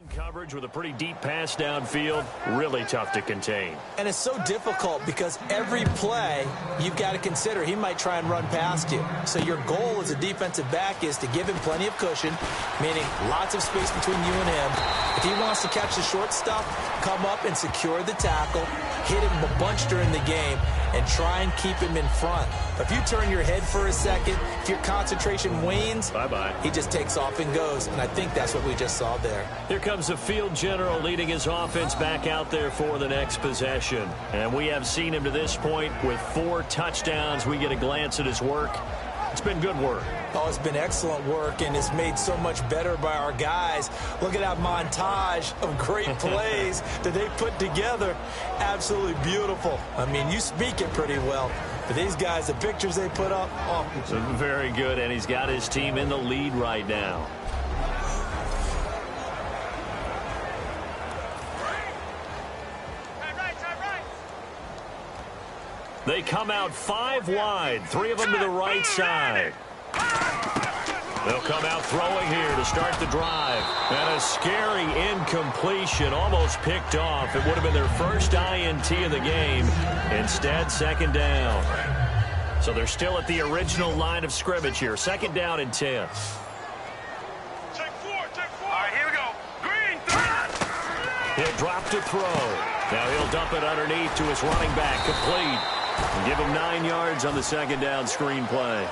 Coverage with a pretty deep pass downfield, really tough to contain. And it's so difficult because every play you've got to consider he might try and run past you. So your goal as a defensive back is to give him plenty of cushion, meaning lots of space between you and him. If he wants to catch the short stuff, come up and secure the tackle, hit him a bunch during the game, and try and keep him in front. If you turn your head for a second, if your concentration wanes, bye-bye. He just takes off and goes, and I think that's what we just saw there. Here comes the field general leading his offense back out there for the next possession. And we have seen him to this point with 4 touchdowns. We get a glance at his work. It's been good work. Oh, it's been excellent work, and it's made so much better by our guys. Look at that montage of great plays that they put together. Absolutely beautiful. I mean, you speak it pretty well. But these guys, the pictures they put up, oh. So very good, and he's got his team in the lead right now. They come out 5 wide, 3 of them to the right side. They'll come out throwing here to start the drive. And a scary incompletion, almost picked off. It would have been their first INT of the game. Instead, second down. So they're still at the original line of scrimmage here. Second down and 10. Take 4. All right, here we go. Green, 3. He'll drop to throw. Now he'll dump it underneath to his running back, complete. And give him 9 yards on the second down screen play.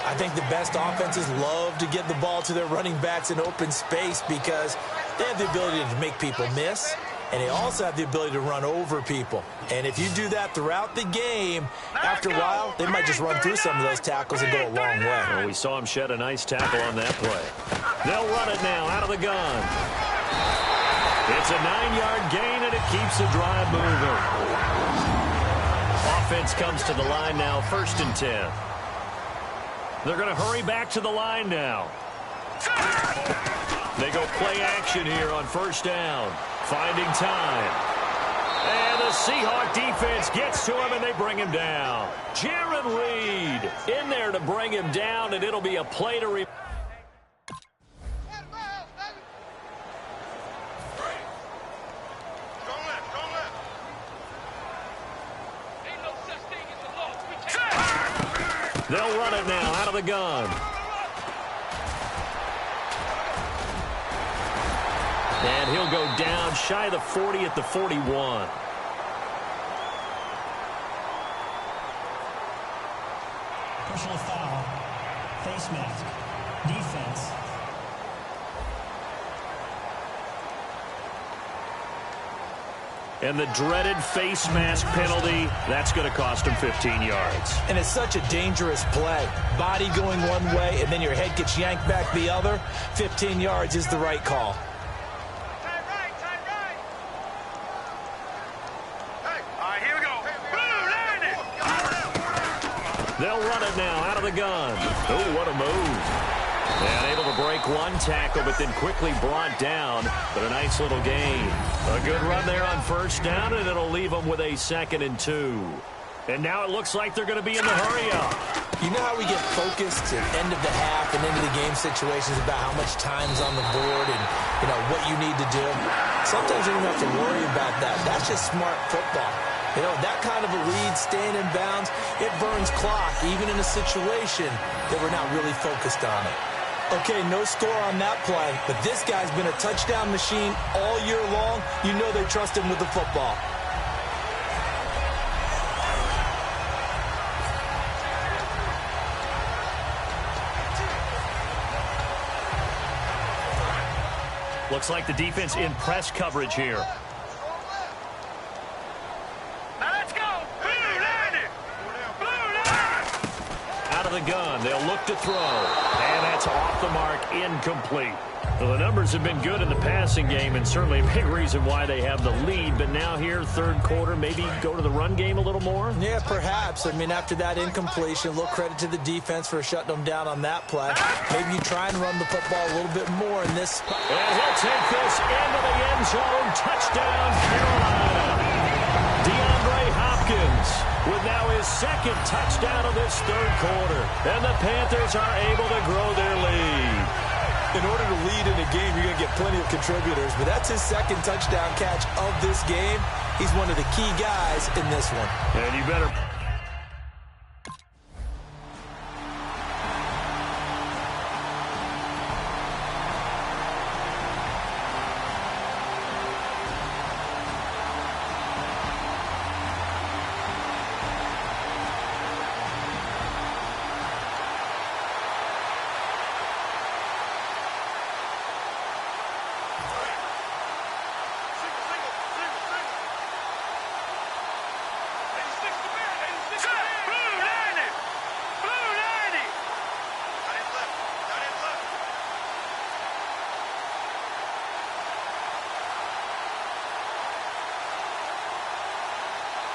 I think the best offenses love to get the ball to their running backs in open space because they have the ability to make people miss, and they also have the ability to run over people. And if you do that throughout the game, after a while, they might just run through some of those tackles and go a long way. Well, we saw him shed a nice tackle on that play. They'll run it now out of the gun. It's a 9-yard gain, and it keeps the drive moving. Offense comes to the line now, 1st and 10. They're going to hurry back to the line now. They go play action here on 1st down. Finding time. And the Seahawk defense gets to him, and they bring him down. Jaron Reed in there to bring him down, and it'll be a play to They'll run it now out of the gun. And he'll go down shy of the 40 at the 41. Personal foul. Face mask. Defense. And the dreaded face mask penalty, that's going to cost him 15 yards. And it's such a dangerous play. Body going one way, and then your head gets yanked back the other. 15 yards is the right call. Time right. Hey, all right, here we go. Blue, They'll run it now out of the gun. Oh, what a move. And able to break one tackle, but then quickly brought down. But a nice little gain. A good run there on 1st down, and it'll leave them with a 2nd and 2. And now it looks like they're going to be in the hurry-up. You know how we get focused at end of the half and end of the game situations about how much time's on the board and, you know, what you need to do? Sometimes you don't have to worry about that. That's just smart football. You know, that kind of a lead, staying in bounds, it burns clock, even in a situation that we're not really focused on it. Okay, no score on that play, but this guy's been a touchdown machine all year long. You know they trust him with the football. Looks like the defense in press coverage here. The gun. They'll look to throw. And that's off the mark, incomplete. Well, the numbers have been good in the passing game, and certainly a big reason why they have the lead. But now here, 3rd quarter, maybe go to the run game a little more? Yeah, perhaps. I mean, after that incompletion, a little credit to the defense for shutting them down on that play. Maybe you try and run the football a little bit more in this. And he'll take this into the end zone. Touchdown, Carolina. DeAndre Hopkins with now his 2nd touchdown of this 3rd quarter. And the Panthers are able to grow their lead. In order to lead in a game, you're going to get plenty of contributors, but that's his second touchdown catch of this game. He's one of the key guys in this one. And you better...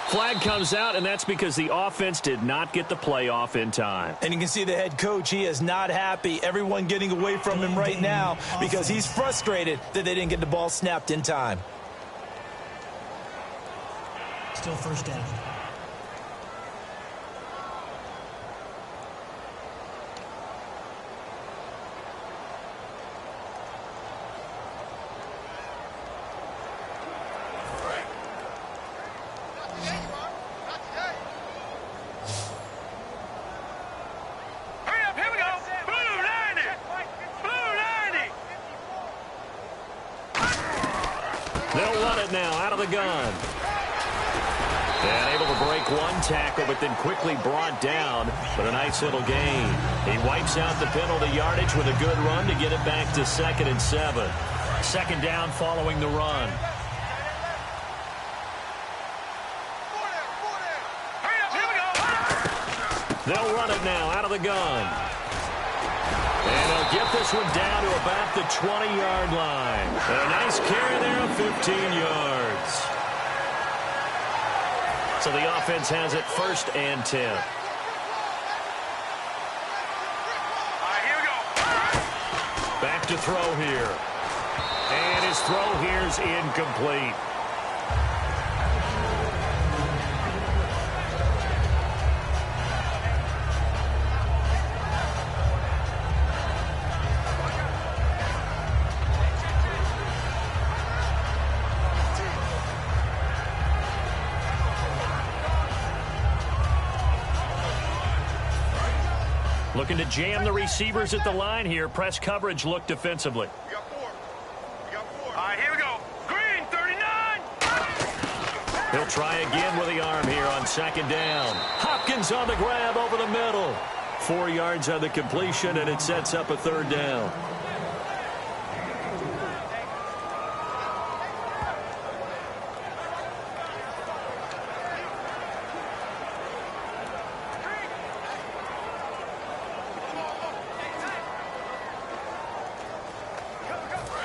Flag comes out, and that's because the offense did not get the play off in time. And you can see the head coach, he is not happy. Everyone getting away from him right now because he's frustrated that they didn't get the ball snapped in time. Still first down. They'll run it now out of the gun. And able to break one tackle, but then quickly brought down. But a nice little gain. He wipes out the penalty yardage with a good run to get it back to 2nd and 7. Second down following the run. They'll run it now out of the gun. And they'll get this one down to about the 20-yard line. And a nice carry there of 15 yards. So the offense has it 1st and 10. All right, here we go. Back to throw here. And his throw here is incomplete. Looking to jam the receivers at the line here. Press coverage look defensively. You got four. All right, here we go. Green, 39. He'll try again with the arm here on 2nd down. Hopkins on the grab over the middle. 4 yards on the completion, and it sets up a 3rd down.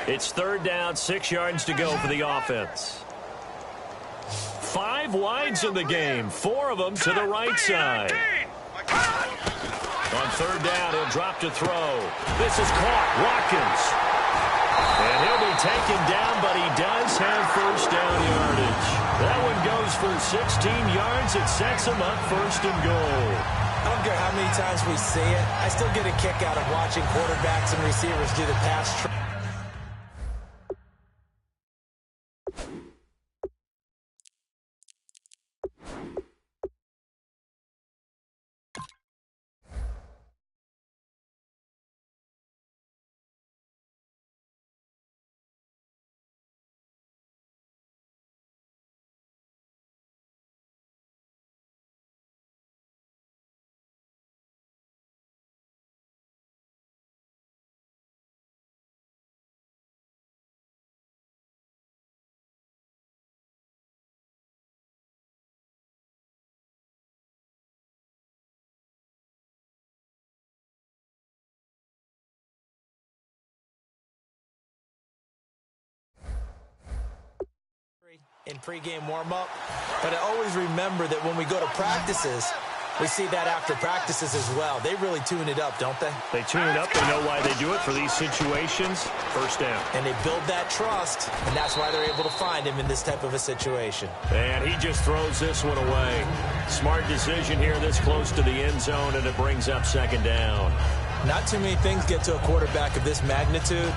It's 3rd down, 6 yards to go for the offense. 5 wides in the game, 4 of them to the right side. On 3rd down, he'll drop to throw. This is caught, Watkins. And he'll be taken down, but he does have 1st down yardage. That one goes for 16 yards. It sets him up 1st and goal. I don't care how many times we see it. I still get a kick out of watching quarterbacks and receivers do the pass. In pregame warm-up, but I always remember that when we go to practices, we see that after practices as well. They really tune it up, don't they? They tune it up. They know why they do it for these situations. 1st down. And they build that trust, and that's why they're able to find him in this type of a situation. And he just throws this one away. Smart decision here this close to the end zone, and it brings up 2nd down. Not too many things get to a quarterback of this magnitude,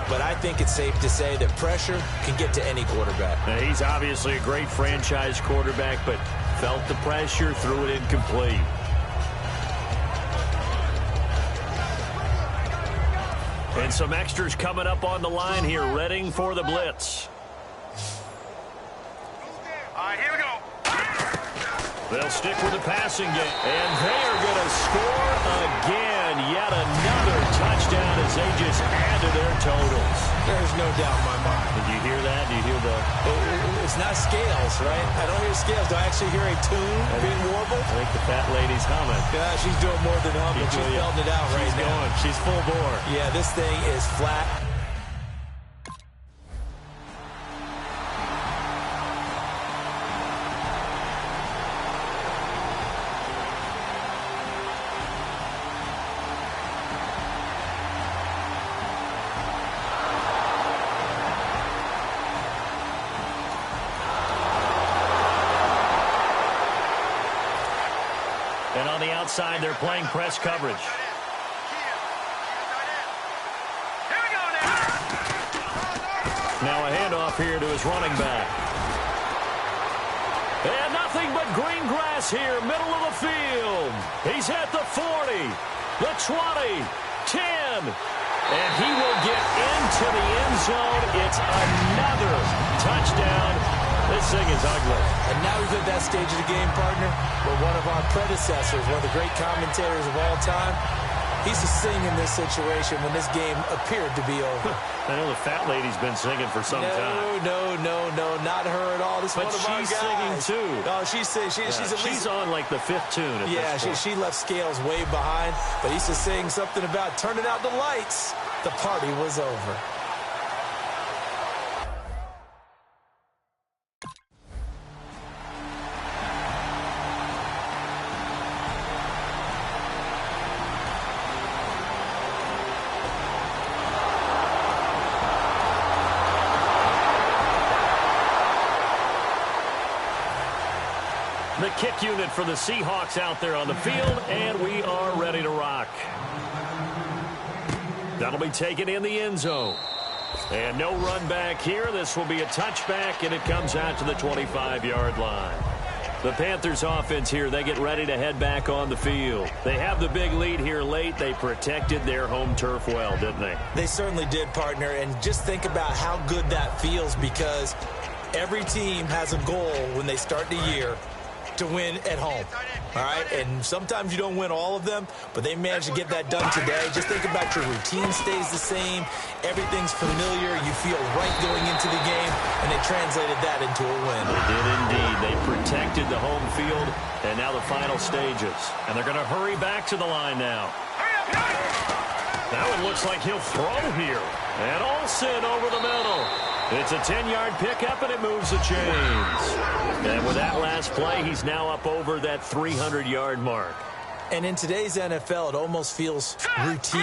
but I think it's safe to say that pressure can get to any quarterback. Now, he's obviously a great franchise quarterback, but felt the pressure, threw it incomplete. And some extras coming up on the line here, readying for the blitz. All right, here we go. They'll stick with the passing game, and they are going to score again. Yet another touchdown as they just add to their totals. There's no doubt in my mind. Did you hear that? Did you hear the... It's not scales, right? I don't hear scales. Do I actually hear a tune being warbled? I think the fat lady's humming. Yeah, she's doing more than humming. She's belting it out right now. She's going. She's full bore. Yeah, this thing is flat. And on the outside, they're playing press coverage. Now a handoff here to his running back. And nothing but green grass here, middle of the field. He's at the 40, the 20, 10. And he will get into the end zone. It's another touchdown. This thing is ugly. And now he's at that stage of the game, partner, where one of our predecessors, one of the great commentators of all time, he's to sing in this situation when this game appeared to be over. I know the fat lady's been singing for some time. No, not her at all. This is one of our guys. But she's singing too. Oh, she's at least... She's on like the fifth tune at this point. she left Scales way behind, but he's just saying something about turning out the lights. The party was over. The kick unit for the Seahawks out there on the field, and we are ready to rock. That'll be taken in the end zone. And no run back here. This will be a touchback, and it comes out to the 25-yard line. The Panthers offense here, they get ready to head back on the field. They have the big lead here late. They protected their home turf well, didn't they? They certainly did, partner. And just think about how good that feels, because every team has a goal when they start the year to win at home, all right? And sometimes you don't win all of them, but they managed to get that done today. Just think about your routine stays the same. Everything's familiar. You feel right going into the game, and they translated that into a win. They did indeed. They protected the home field, and now the final stages. And they're going to hurry back to the line now. That one looks like he'll throw here. And Olsen over the middle. It's a 10-yard pickup, and it moves the chains. And with that last play, he's now up over that 300-yard mark. And in today's NFL, it almost feels routine.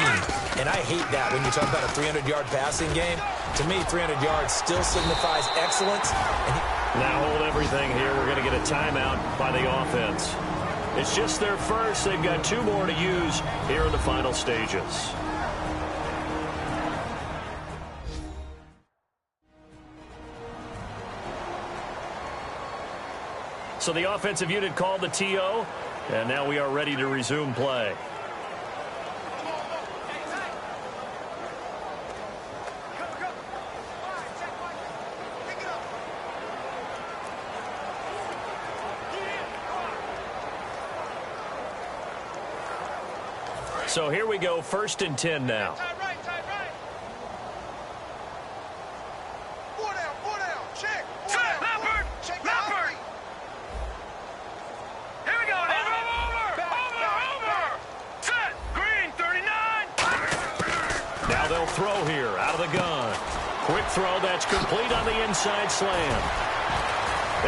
And I hate that when you talk about a 300-yard passing game. To me, 300 yards still signifies excellence. Now hold everything here. We're going to get a timeout by the offense. It's just their first. They've got two more to use here in the final stages. So the offensive unit called the TO, and now we are ready to resume play. So here we go, 1st and 10 now. Throw here out of the gun. Quick throw that's complete on the inside slam.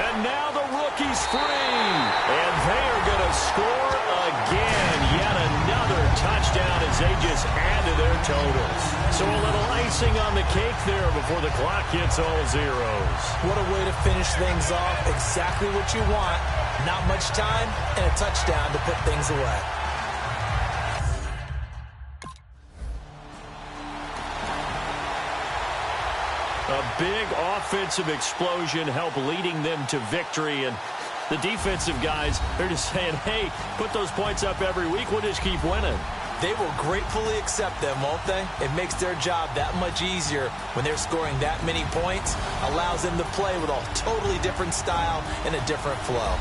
And now the rookie's free. And they are going to score again. Yet another touchdown as they just add to their totals. So a little icing on the cake there before the clock hits all zeros. What a way to finish things off. Exactly what you want. Not much time and a touchdown to put things away. A big offensive explosion helped leading them to victory. And the defensive guys, they're just saying, hey, put those points up every week. We'll just keep winning. They will gratefully accept them, won't they? It makes their job that much easier when they're scoring that many points. Allows them to play with a totally different style and a different flow.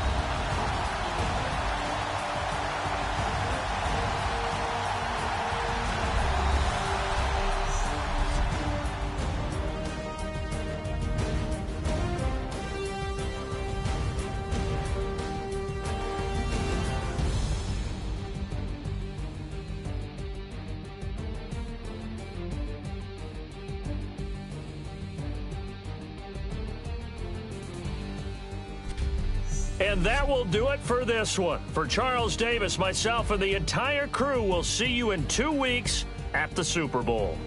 And that will do it for this one. For Charles Davis, myself, and the entire crew, will see you in 2 weeks at the Super Bowl.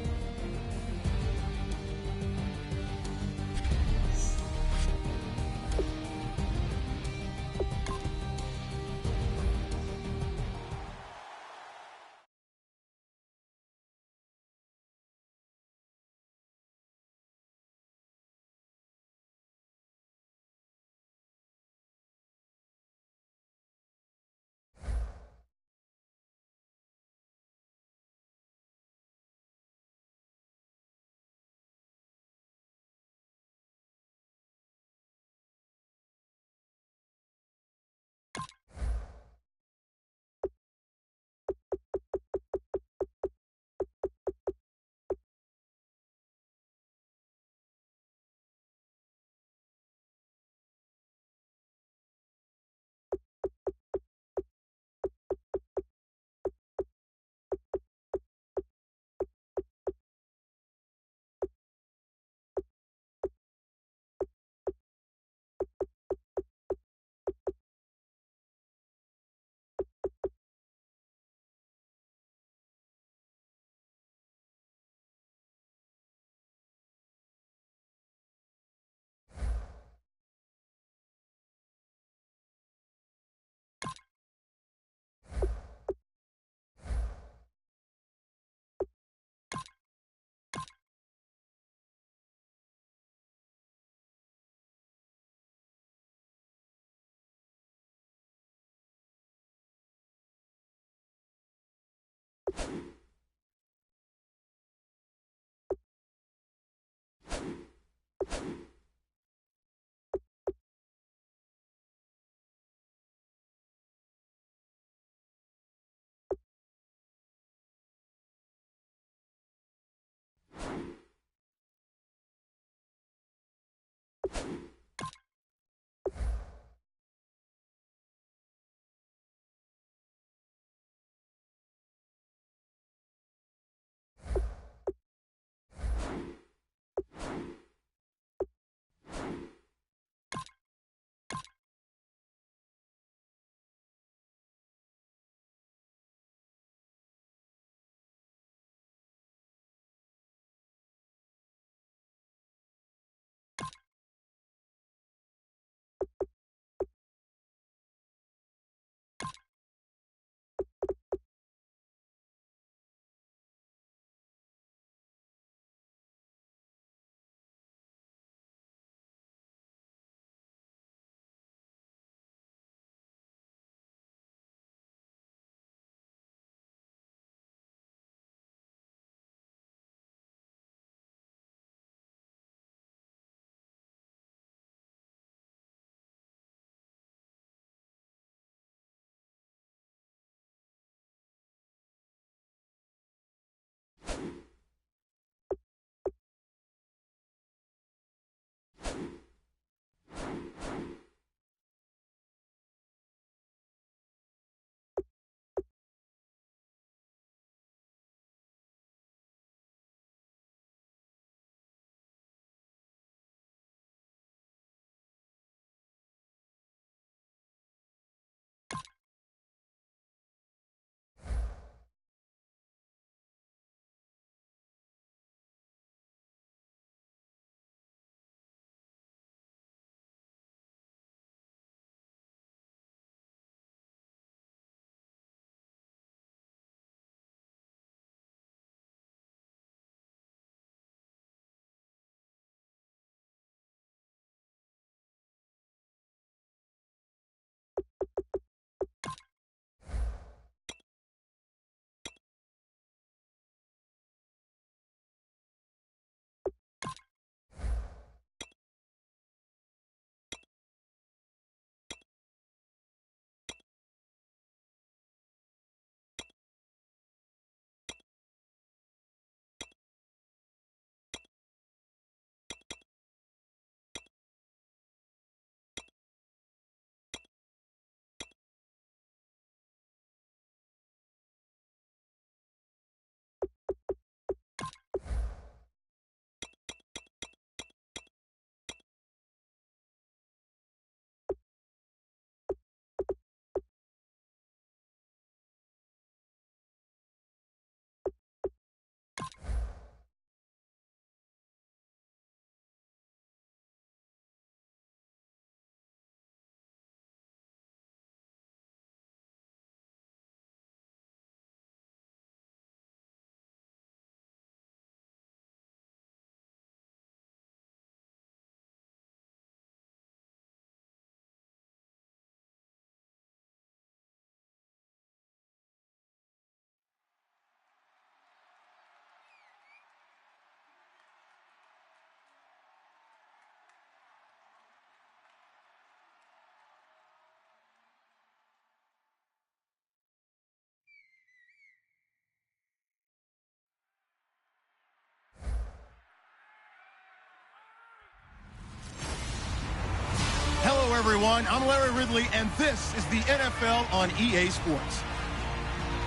everyone. I'm Larry Ridley, and this is the NFL on EA Sports.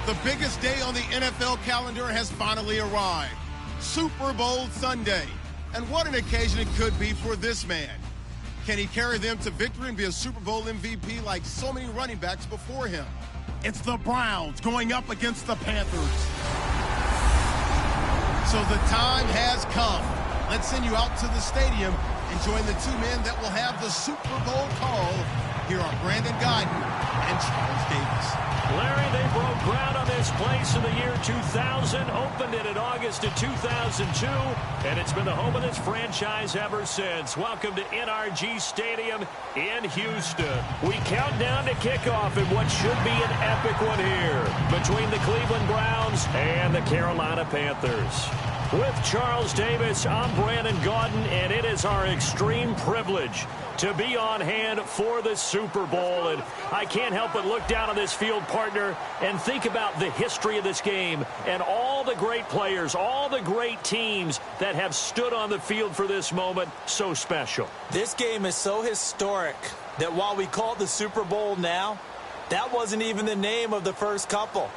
The biggest day on the NFL calendar has finally arrived. Super Bowl Sunday. And what an occasion it could be for this man. Can he carry them to victory and be a Super Bowl MVP like so many running backs before him? It's the Browns going up against the Panthers. So the time has come. Let's send you out to the stadium and join the two men that will have the Super Bowl call. Here are Brandon Gaudin and Charles Davis. Larry, they broke ground on this place in the year 2000, opened it in August of 2002, and it's been the home of this franchise ever since. Welcome to NRG Stadium in Houston. We count down to kickoff in what should be an epic one here between the Cleveland Browns and the Carolina Panthers. With Charles Davis, I'm Brandon Gaudin, and it is our extreme privilege to be on hand for the Super Bowl. And I can't help but look down on this field, partner, and think about the history of this game and all the great players, all the great teams that have stood on the field for this moment. So special. This game is so historic that while we call it the Super Bowl now, that wasn't even the name of the first couple.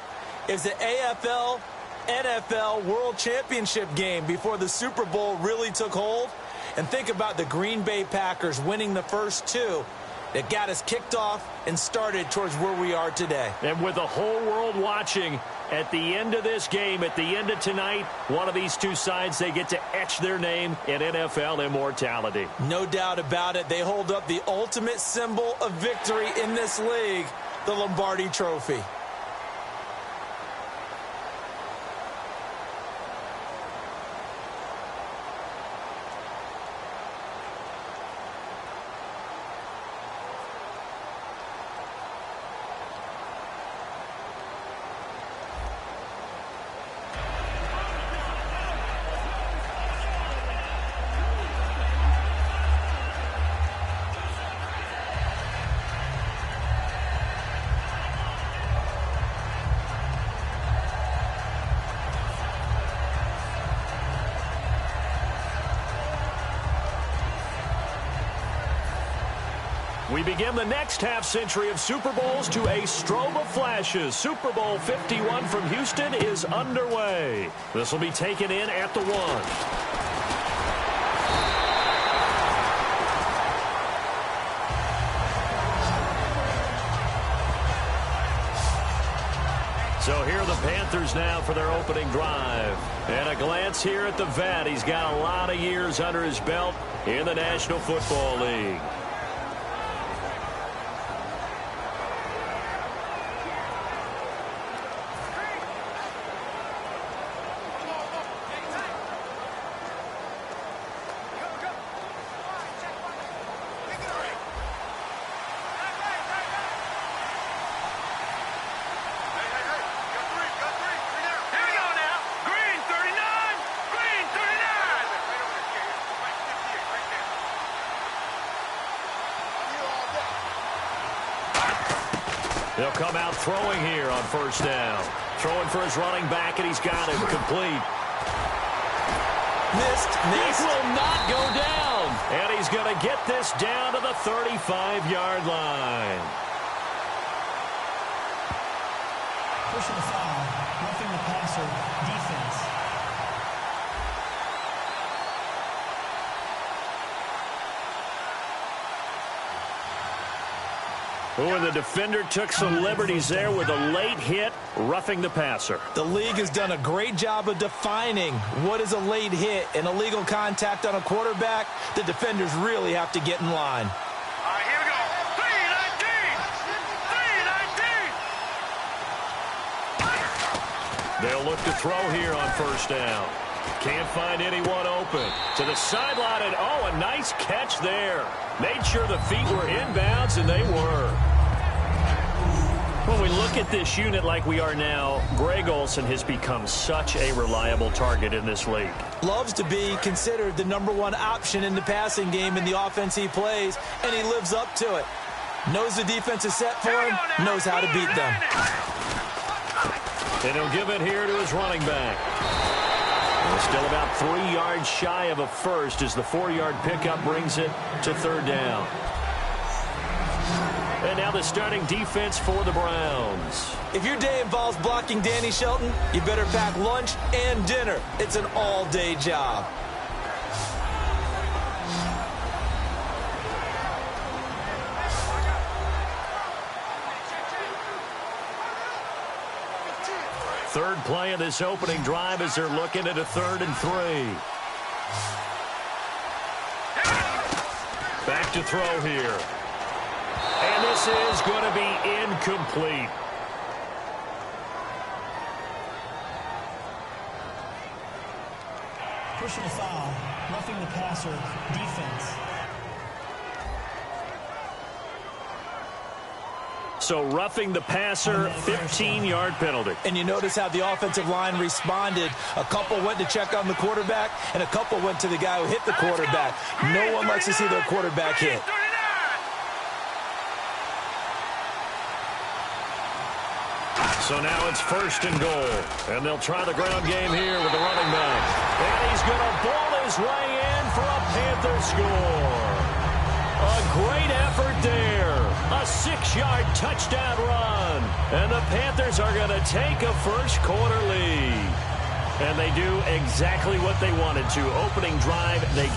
It's the AFL NFL World Championship game before the Super Bowl really took hold. And think about the Green Bay Packers winning the first two that got us kicked off and started towards where we are today. And with the whole world watching, at the end of this game, at the end of tonight, one of these two sides, they get to etch their name in NFL immortality. No doubt about it. They hold up the ultimate symbol of victory in this league, the Lombardi Trophy. We begin the next half-century of Super Bowls to a strobe of flashes. Super Bowl 51 from Houston is underway. This will be taken in at the 1. So here are the Panthers now for their opening drive. And a glance here at the vet. He's got a lot of years under his belt in the National Football League. They'll come out throwing here on first down. Throwing for his running back, and he's got it complete. Missed. This will not go down. And he's going to get this down to the 35-yard line. Pushing the foul, roughing the passer, defense. Oh, and the defender took some liberties there with a late hit, roughing the passer. The league has done a great job of defining what is a late hit and illegal contact on a quarterback. The defenders really have to get in line. All right, here we go. 3-19. They'll look to throw here on first down. Can't find anyone open. To the sideline, and oh, a nice catch there. Made sure the feet were inbounds, and they were. When we look at this unit like we are now, Greg Olsen has become such a reliable target in this league. Loves to be considered the #1 option in the passing game in the offense he plays, and he lives up to it. Knows the defense is set for him, knows how to beat them. And he'll give it here to his running back. And still about 3 yards shy of a first as the 4-yard pickup brings it to third down. And now the starting defense for the Browns. If your day involves blocking Danny Shelton, you better pack lunch and dinner. It's an all-day job. Third play of this opening drive as they're looking at a 3rd and 3. Back to throw here. And this is going to be incomplete. Pushing a foul, roughing the passer, defense. So roughing the passer, 15-yard penalty. And you notice how the offensive line responded. A couple went to check on the quarterback, and a couple went to the guy who hit the quarterback. No one likes to see their quarterback hit. So now it's 1st and goal. And they'll try the ground game here with the running back. And he's going to ball his way in for a Panther score. A great effort there. A 6-yard touchdown run. And the Panthers are going to take a first-quarter lead. And they do exactly what they wanted to. Opening drive, they...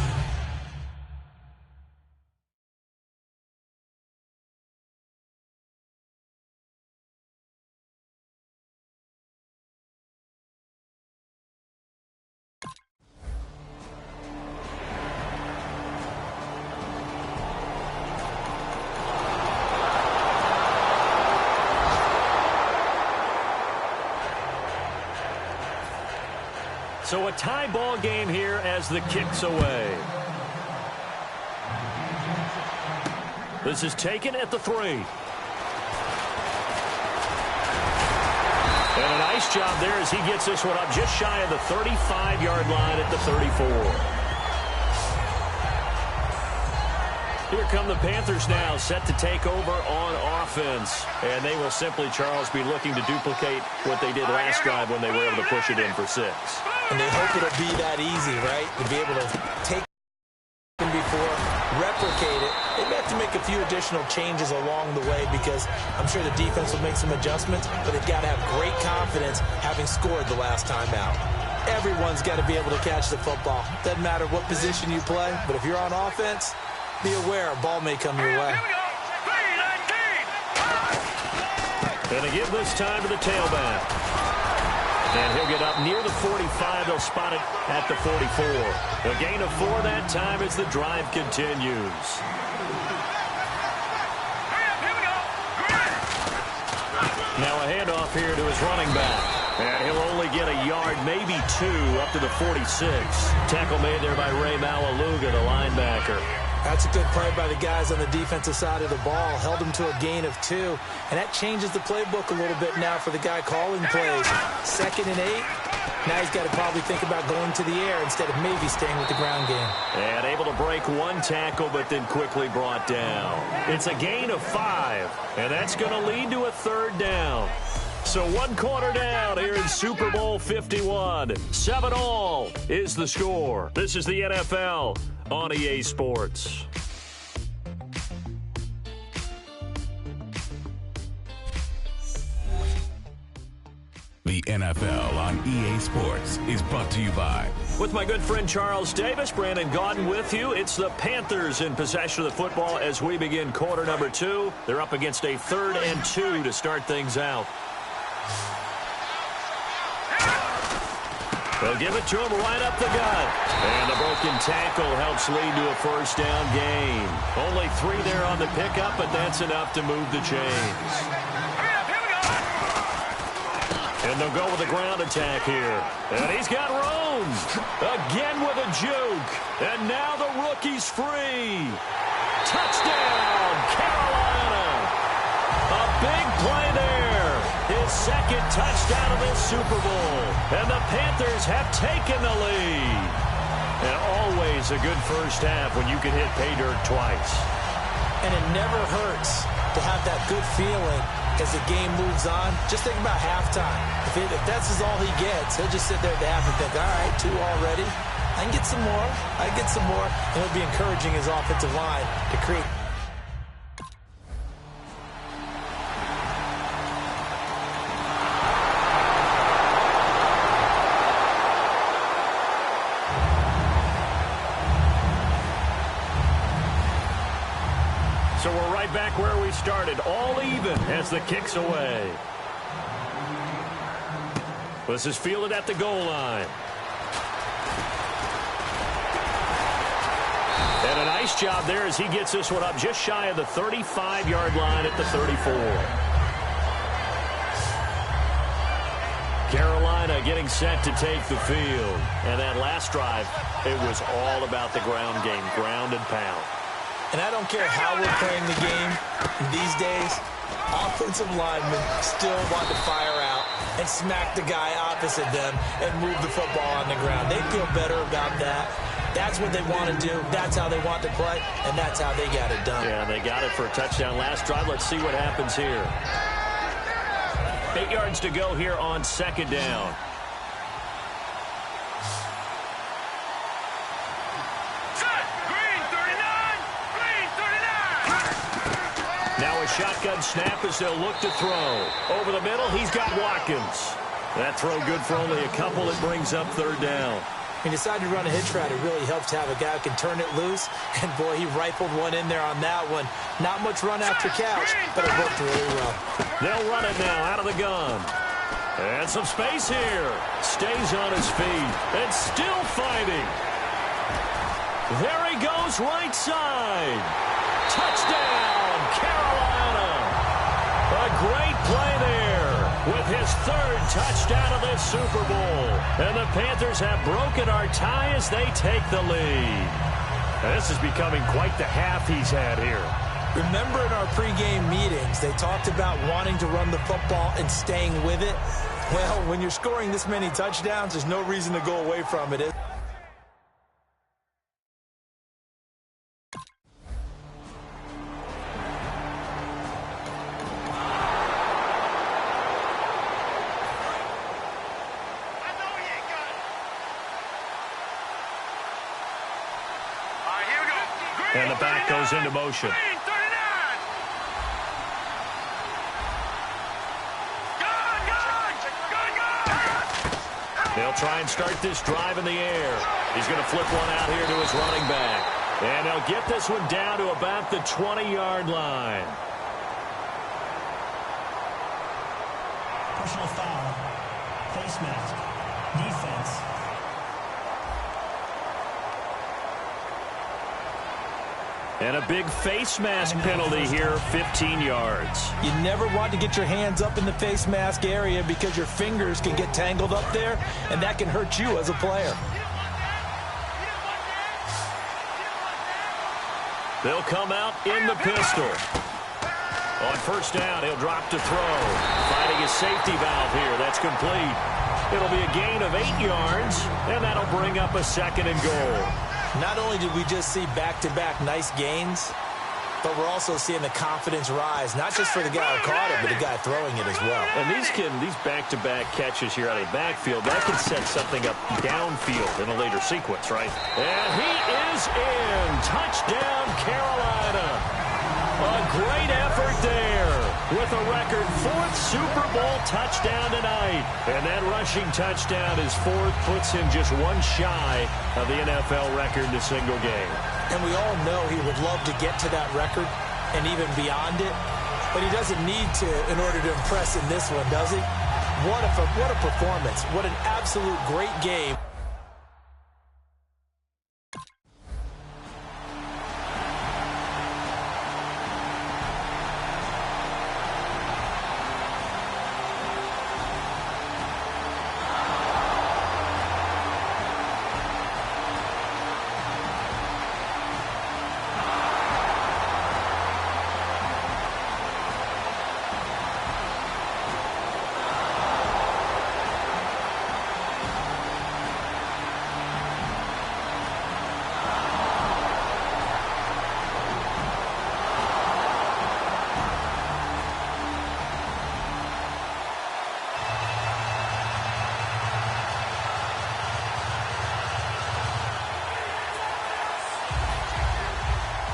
So a tie ball game here as the kick's away. This is taken at the 3. And a nice job there as he gets this one up just shy of the 35-yard line at the 34. Here come the Panthers now, set to take over on offense. And they will simply, Charles, be looking to duplicate what they did last drive when they were able to push it in for 6. And they hope it'll be that easy, right? To be able to take it before, replicate it. They may have to make a few additional changes along the way because I'm sure the defense will make some adjustments, but they've got to have great confidence having scored the last time out. Everyone's got to be able to catch the football. Doesn't matter what position you play, but if you're on offense, be aware a ball may come your way. And they give this time to the tailback. And he'll get up near the 45. They'll spot it at the 44. A gain of 4 that time as the drive continues. Now a handoff here to his running back. And he'll only get a yard, maybe 2, up to the 46. Tackle made there by Ray Malaluga, the linebacker. That's a good play by the guys on the defensive side of the ball. Held him to a gain of 2. And that changes the playbook a little bit now for the guy calling plays. 2nd and 8. Now he's got to probably think about going to the air instead of maybe staying with the ground game. And able to break 1 tackle, but then quickly brought down. It's a gain of 5. And that's going to lead to a 3rd down. So 1 quarter down here in Super Bowl 51. 7-all is the score. This is the NFL on EA Sports. The NFL on EA Sports is brought to you by... With my good friend Charles Davis, Brandon Gaudin with you. It's the Panthers in possession of the football as we begin quarter number 2. They're up against a 3rd and 2 to start things out. They'll give it to him right up the gut. And a broken tackle helps lead to a 1st down gain. Only 3 there on the pickup, but that's enough to move the chains. And they'll go with a ground attack here. And he's got room. Again with a juke. And now the rookie's free. Touchdown, Carolina. A big play there. His 2nd touchdown of this Super Bowl. And the Panthers have taken the lead. And always a good first half when you can hit pay dirt twice. And it never hurts to have that good feeling as the game moves on. Just think about halftime. If that's all he gets, he'll just sit there at the half and think, all right, 2 already. I can get some more. I can get some more. And he'll be encouraging his offensive line to create. right back where we started, all even as the kick's away. This is fielded at the goal line. And a nice job there as he gets this one up just shy of the 35-yard line at the 34. Carolina getting set to take the field. And that last drive, it was all about the ground game, ground and pound. And I don't care how we're playing the game these days, offensive linemen still want to fire out and smack the guy opposite them and move the football on the ground. They feel better about that. That's what they want to do. That's how they want to play, and that's how they got it done. Yeah, they got it for a touchdown last drive. Let's see what happens here. 8 yards to go here on second down. Green 39! Green 39! Now a shotgun snap as they'll look to throw. Over the middle, he's got Watkins. That throw good for only a couple. It brings up third down. He decided to run a hitch route. It really helps to have a guy who can turn it loose. And, boy, he rifled one in there on that one. Not much run after catch, but it worked really well. They'll run it now out of the gun. And some space here. Stays on his feet and still fighting. There he goes right side. Touchdown, Carolina. A great play there with his third touchdown of this Super Bowl. And the Panthers have broken our tie as they take the lead. And this is becoming quite the half he's had here. Remember in our pregame meetings, they talked about wanting to run the football and staying with it? Well, when you're scoring this many touchdowns, there's no reason to go away from it. And the back goes into motion. They'll try and start this drive in the air. He's going to flip one out here to his running back. And they'll get this one down to about the 20-yard line. Personal foul. Face mask. Defense. And a big face mask penalty here, 15 yards. You never want to get your hands up in the face mask area because your fingers can get tangled up there, and that can hurt you as a player. They'll come out in the pistol. On first down, he'll drop to throw. Finding his safety valve here. That's complete. It'll be a gain of 8 yards, and that'll bring up a second and goal. Not only did we just see back-to-back nice gains, but we're also seeing the confidence rise, not just for the guy who caught it, but the guy throwing it as well. And these back-to-back catches here out of the backfield, that can set something up downfield in a later sequence, right? And he is in. Touchdown, Carolina. A great effort there with a record 4th Super Bowl touchdown tonight. And that rushing touchdown is 4th, puts him just one shy of the NFL record in a single game. And we all know he would love to get to that record and even beyond it, but he doesn't need to in order to impress in this one, does he? What a performance. What an absolute great game.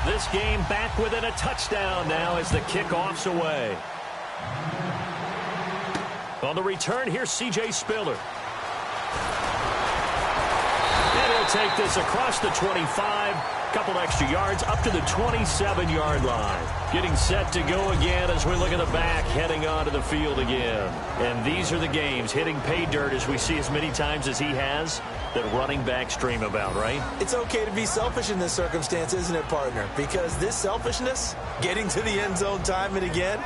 This game back within a touchdown now as the kickoff's away. On the return, here's C.J. Spiller. And he'll take this across the 25 Couple extra yards up to the 27-yard line. Getting set to go again as we look at the back, heading onto the field again. And these are the games hitting pay dirt as we see as many times as he has that running backs dream about, right? It's okay to be selfish in this circumstance, isn't it, partner? Because this selfishness, getting to the end zone time and again,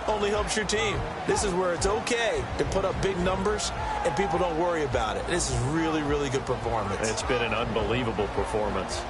only helps your team. This is where it's okay to put up big numbers and people don't worry about it. This is really, really good performance. It's been an unbelievable performance.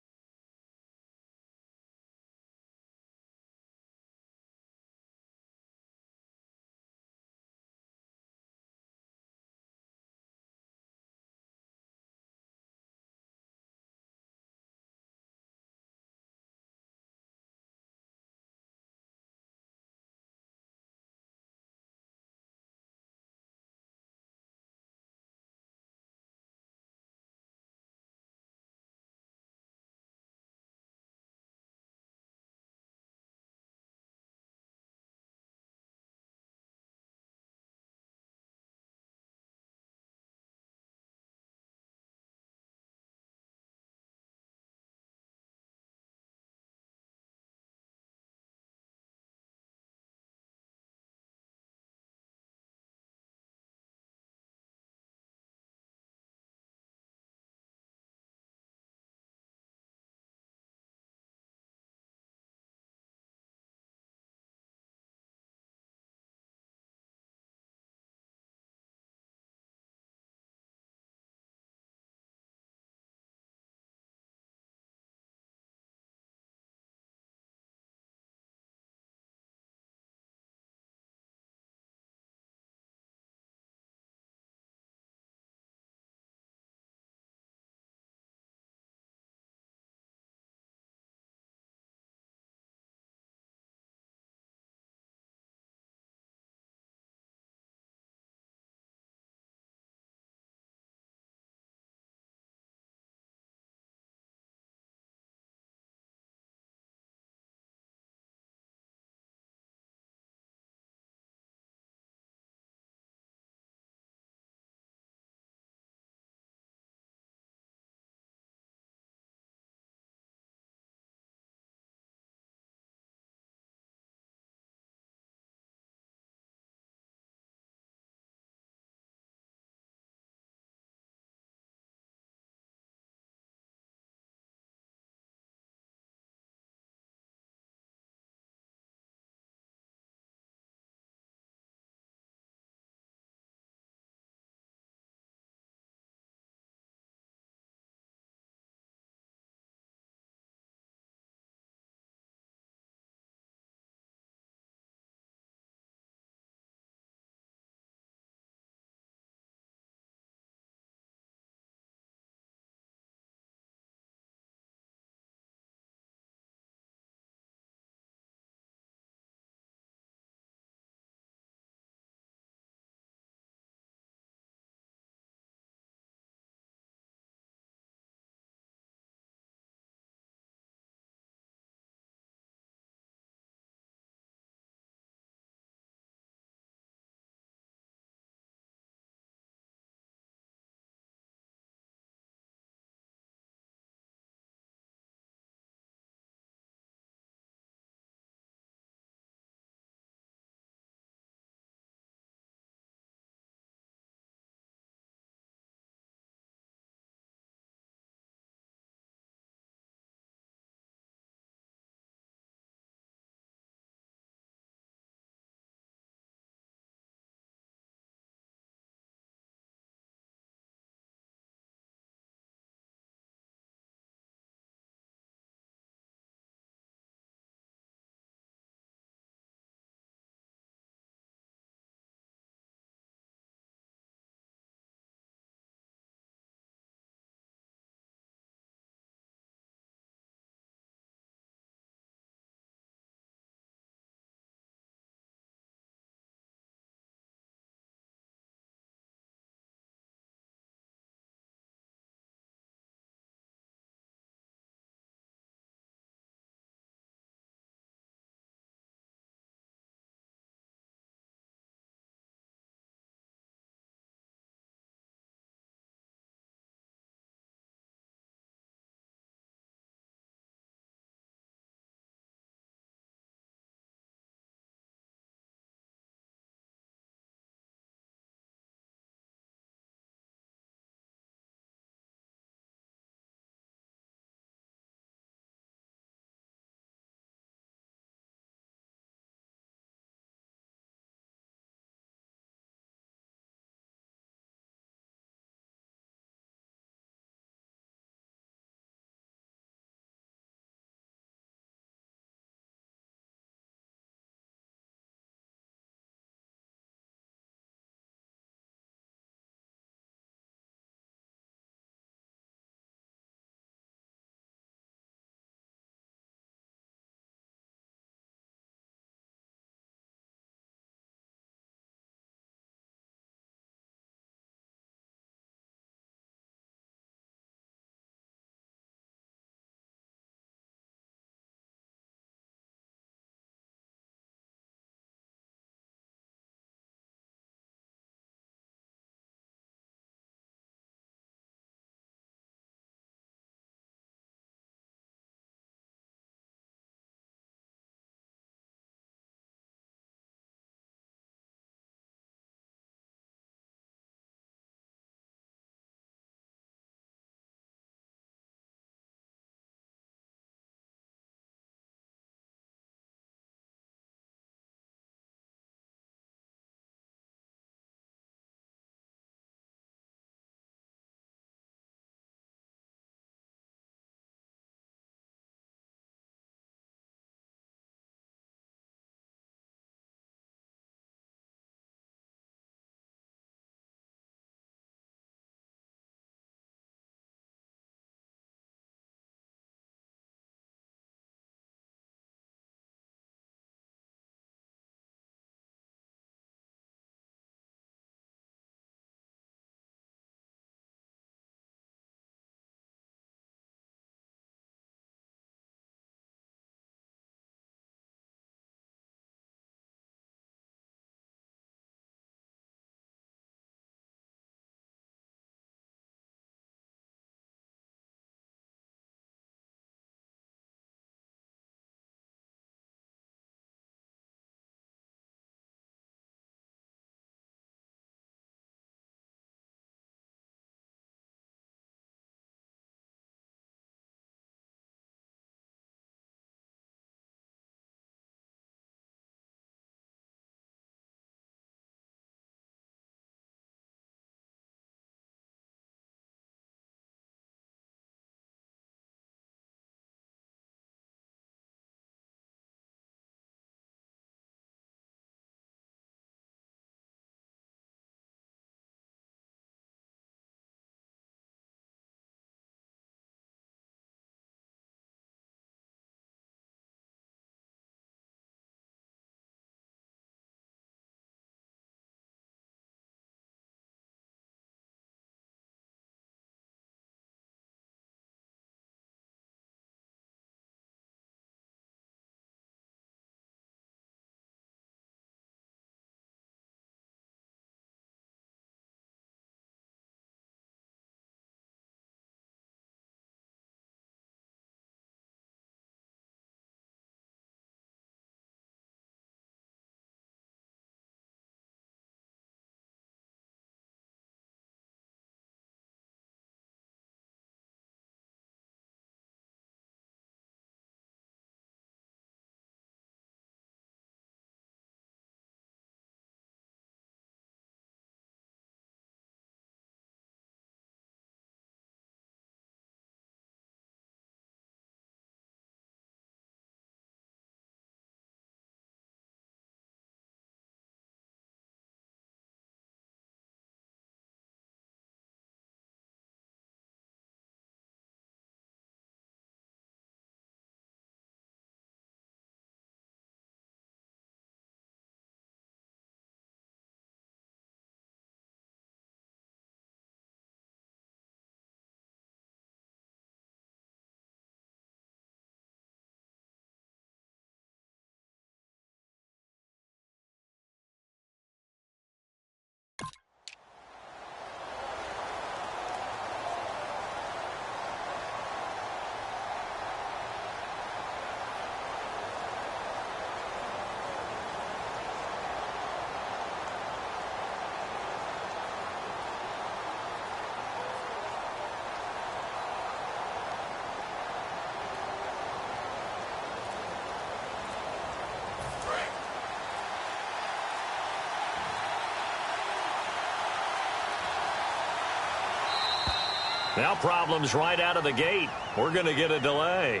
Now problems right out of the gate. We're going to get a delay.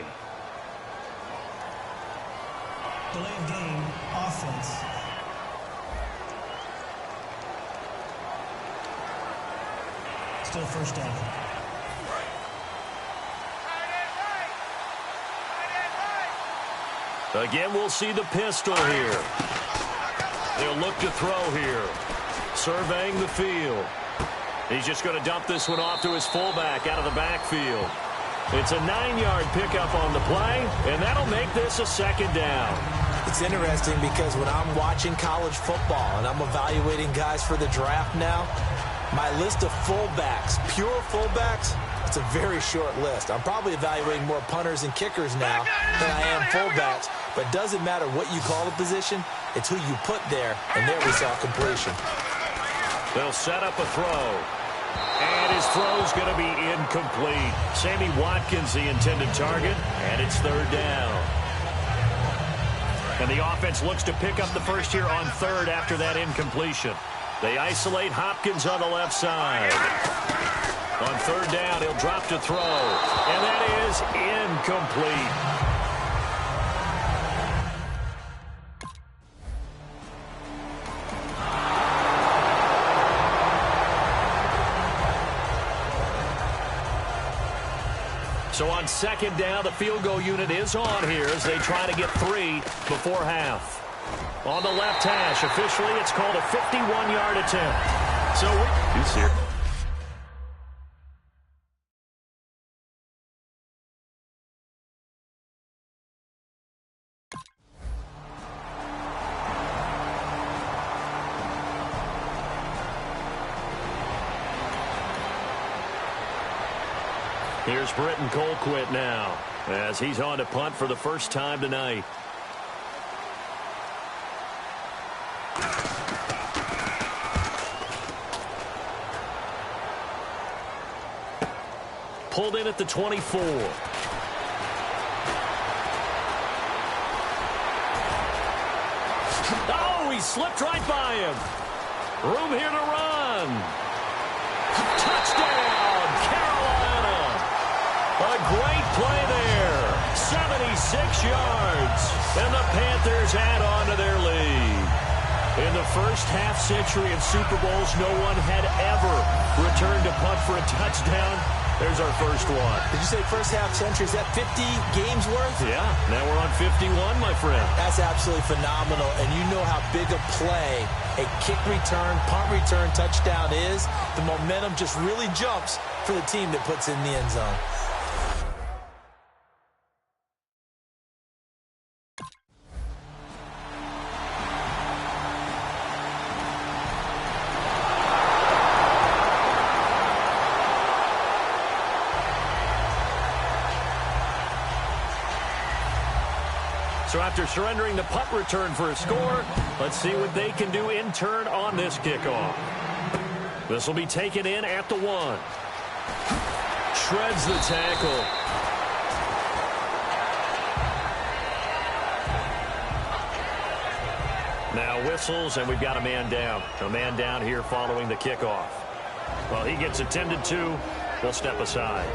Delay of game, offense. Still first down. Again, we'll see the pistol here. They'll look to throw here. Surveying the field. He's just going to dump this one off to his fullback out of the backfield. It's a 9-yard pickup on the play, and that'll make this a second down. It's interesting because when I'm watching college football and I'm evaluating guys for the draft now, my list of fullbacks, pure fullbacks, it's a very short list. I'm probably evaluating more punters and kickers now than I am fullbacks, but it doesn't matter what you call the position, it's who you put there, and there we saw completion. They'll set up a throw. And his throw's going to be incomplete. Sammy Watkins, the intended target, and it's third down. And the offense looks to pick up the first here on third after that incompletion. They isolate Hopkins on the left side. On third down, he'll drop to throw. And that is incomplete. So on second down, the field goal unit is on here as they try to get 3 before half. On the left hash, officially it's called a 51-yard attempt. So he's here. Here's Britton Colquitt now as he's on to punt for the first time tonight. Pulled in at the 24. Oh, he slipped right by him. Room here to run. Touchdown, Carolina. A great play there. 76 yards. And the Panthers add on to their lead. In the first half-century of Super Bowls, no one had ever returned to punt for a touchdown. There's our first one. Did you say first half-century? Is that 50 games worth? Yeah, now we're on 51, my friend. That's absolutely phenomenal, and you know how big a play a kick return, punt return, touchdown is. The momentum just really jumps for the team that puts in the end zone. So after surrendering the punt return for a score, let's see what they can do in turn on this kickoff. This will be taken in at the 1. Shreds the tackle. Now whistles, and we've got a man down. A man down here following the kickoff. Well, he gets attended to. We'll step aside.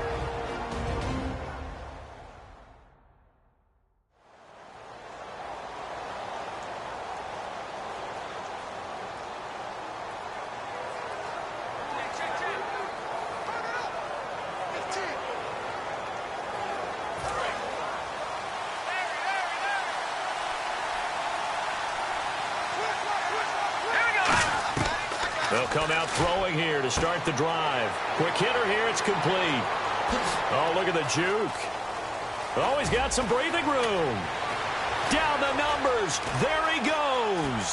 They'll come out throwing here to start the drive. Quick hitter here, it's complete. Oh, look at the juke. Oh, he's got some breathing room. Down the numbers. There he goes.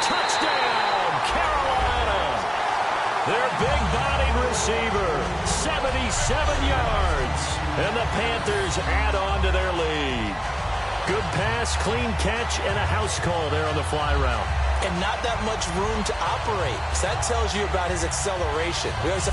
Touchdown, Carolina. Their big-bodied receiver, 77 yards. And the Panthers add on to their lead. Good pass, clean catch, and a house call there on the fly route. And not that much room to operate. So that tells you about his acceleration. We always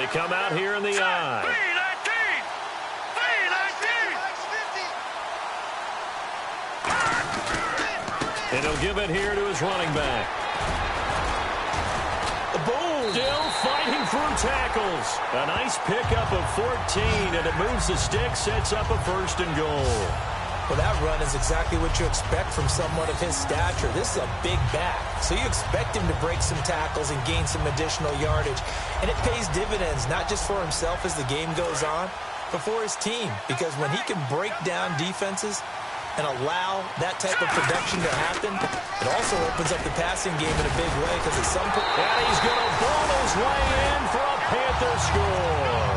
They come out here in the I. 319. And he'll give it here to his running back. Boom! Still fighting through tackles. A nice pickup of 14, and it moves the stick, sets up a 1st and goal. Well, that run is exactly what you expect from someone of his stature. This is a big back, so you expect him to break some tackles and gain some additional yardage. And it pays dividends, not just for himself as the game goes on, but for his team. Because when he can break down defenses and allow that type of production to happen, it also opens up the passing game in a big way. Because at some point, and he's going to ball his way in for a Panther score.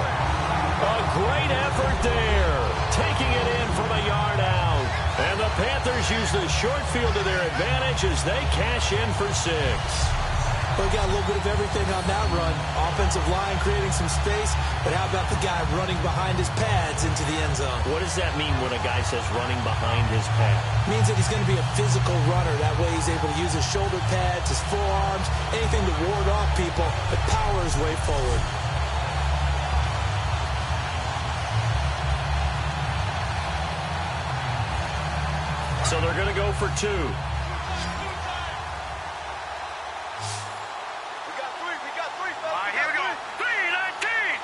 A great effort there, taking it in from a yard out. And the Panthers use the short field to their advantage as they cash in for 6. Well, we got a little bit of everything on that run. Offensive line creating some space, but how about the guy running behind his pads into the end zone? What does that mean when a guy says running behind his pad? It means that he's going to be a physical runner. That way he's able to use his shoulder pads, his forearms, anything to ward off people, but power his way forward. So they're going to go for 2. We got 3. All right, here we go. 319.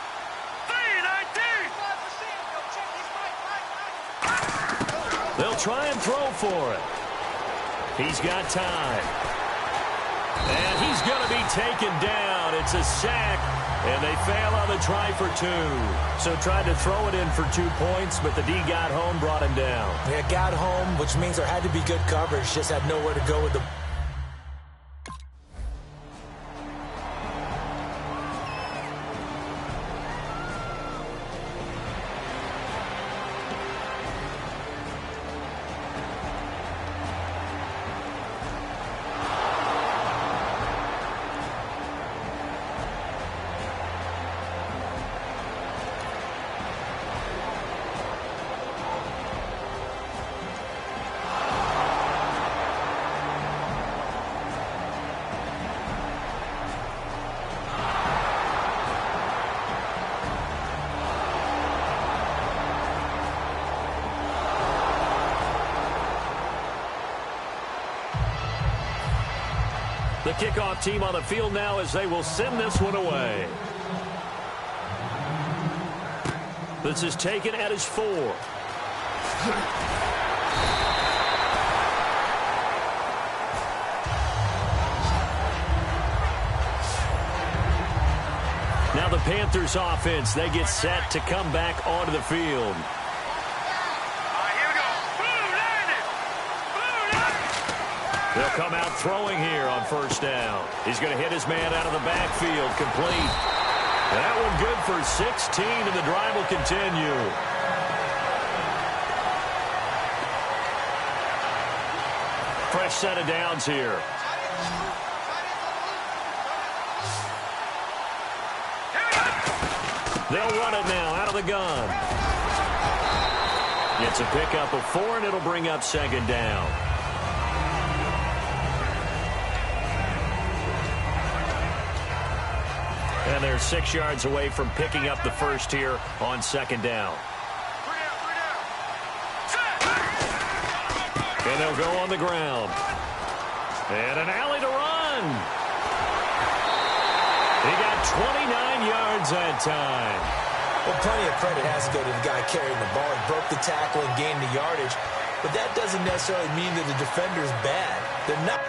319. They'll try and throw for it. He's got time. And he's going to be taken down. It's a sack, and they fail on the try for 2. So tried to throw it in for 2 points, but the D got home, brought him down. Yeah, got home, which means there had to be good coverage. Just had nowhere to go with the... The kickoff team on the field now as they will send this one away. This is taken at his 4. Now the Panthers offense, they get set to come back onto the field. They'll come out throwing here on 1st down. He's going to hit his man out of the backfield, complete. That one good for 16, and the drive will continue. Fresh set of downs here. They'll run it now out of the gun. Gets a pickup of 4, and it'll bring up 2nd down. And they're 6 yards away from picking up the 1st here on 2nd down. And they'll go on the ground. And an alley to run. He got 29 yards that time. Well, plenty of credit has to go to the guy carrying the ball. He broke the tackle and gained the yardage. But that doesn't necessarily mean that the defender's bad. They're not.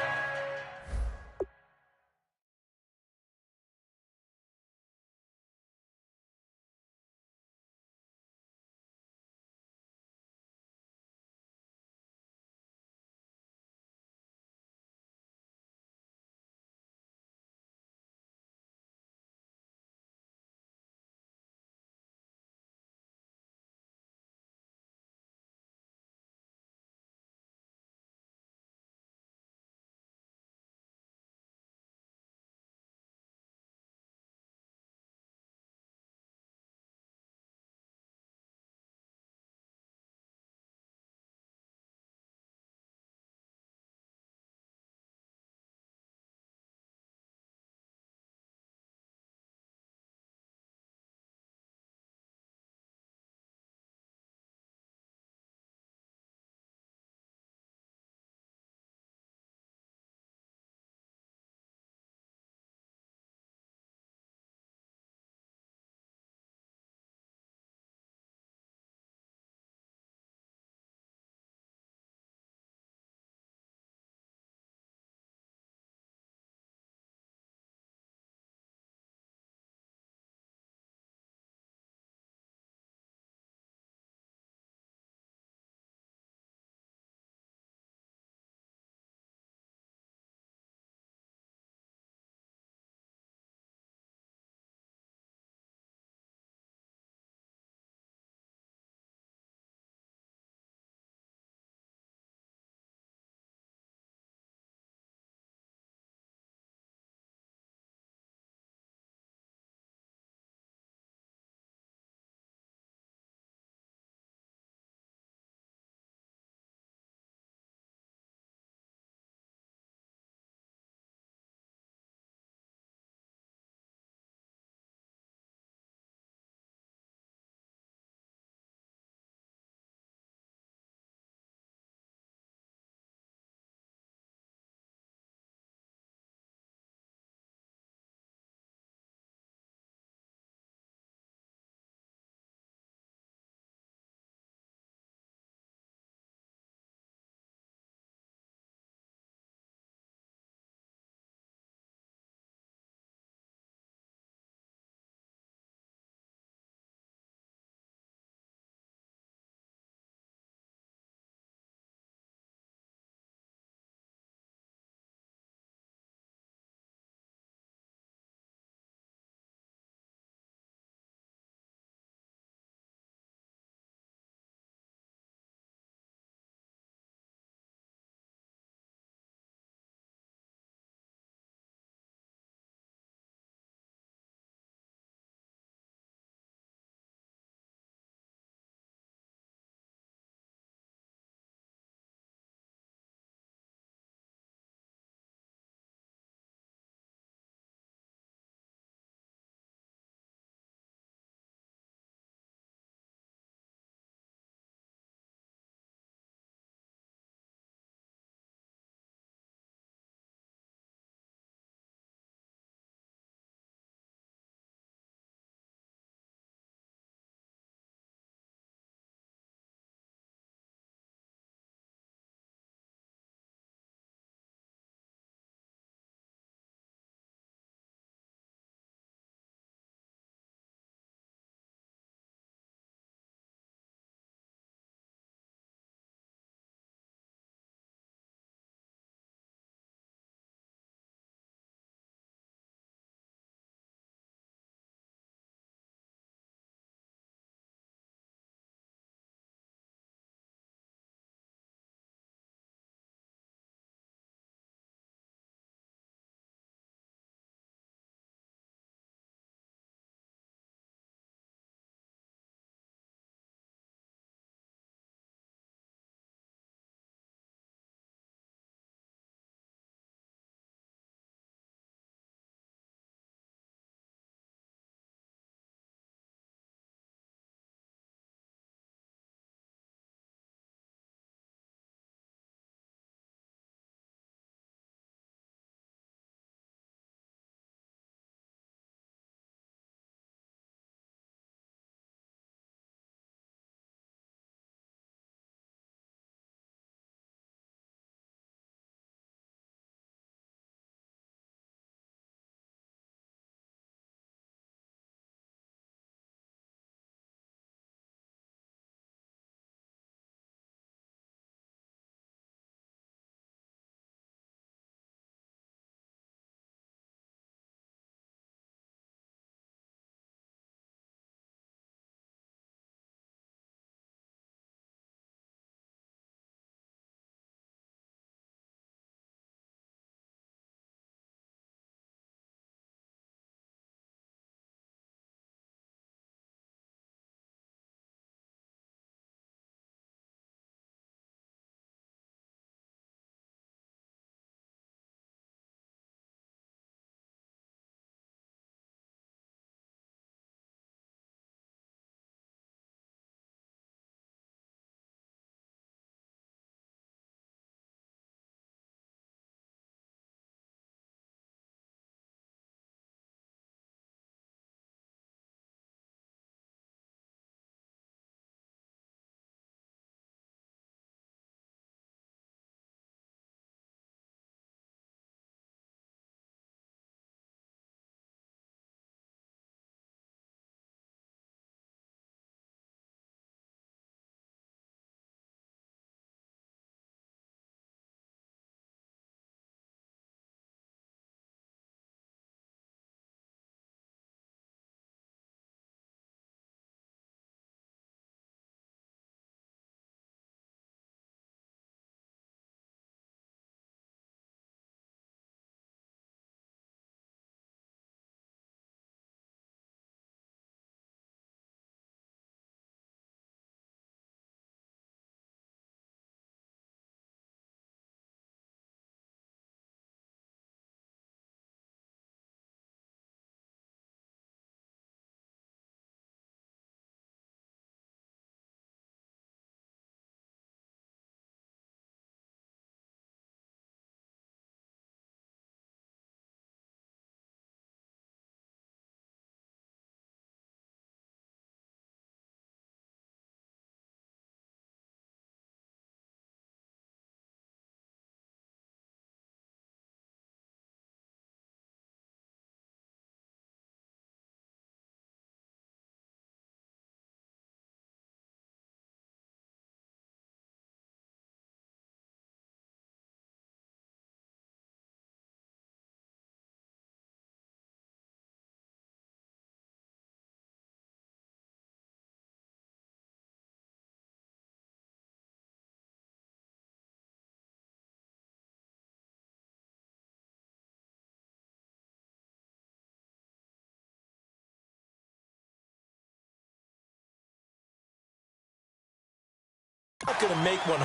not going to make 100%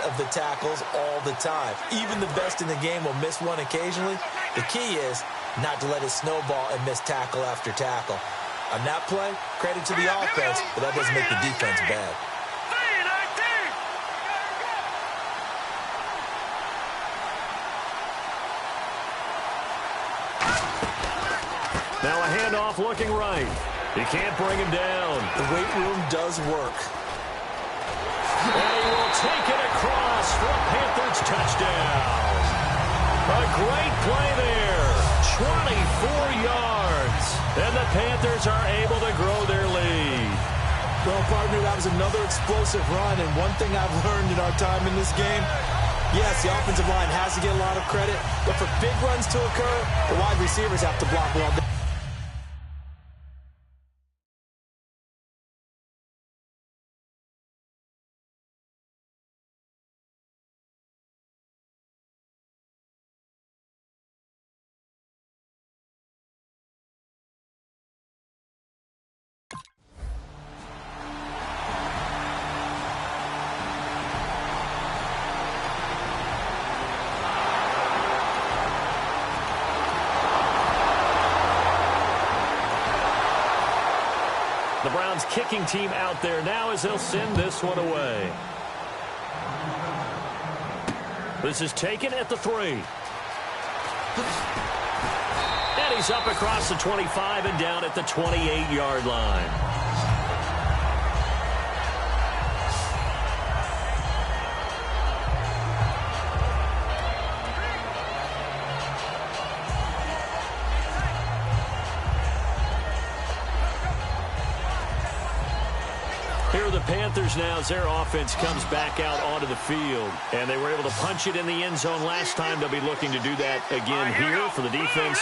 of the tackles all the time. Even the best in the game will miss one occasionally. The key is not to let it snowball and miss tackle after tackle. On that play, credit to the offense, but that doesn't make the defense bad. Now a handoff looking right. He can't bring him down. The weight room does work. And he will take it across for a Panthers touchdown. A great play there. 24 yards. And the Panthers are able to grow their lead. Well, partner, that was another explosive run. And one thing I've learned in our time in this game, yes, the offensive line has to get a lot of credit. But for big runs to occur, the wide receivers have to block well. The Browns kicking team out there now as they'll send this one away. This is taken at the 3. And he's up across the 25 and down at the 28-yard line. Here are the Panthers now as their offense comes back out onto the field. And they were able to punch it in the end zone last time. They'll be looking to do that again here for the defense.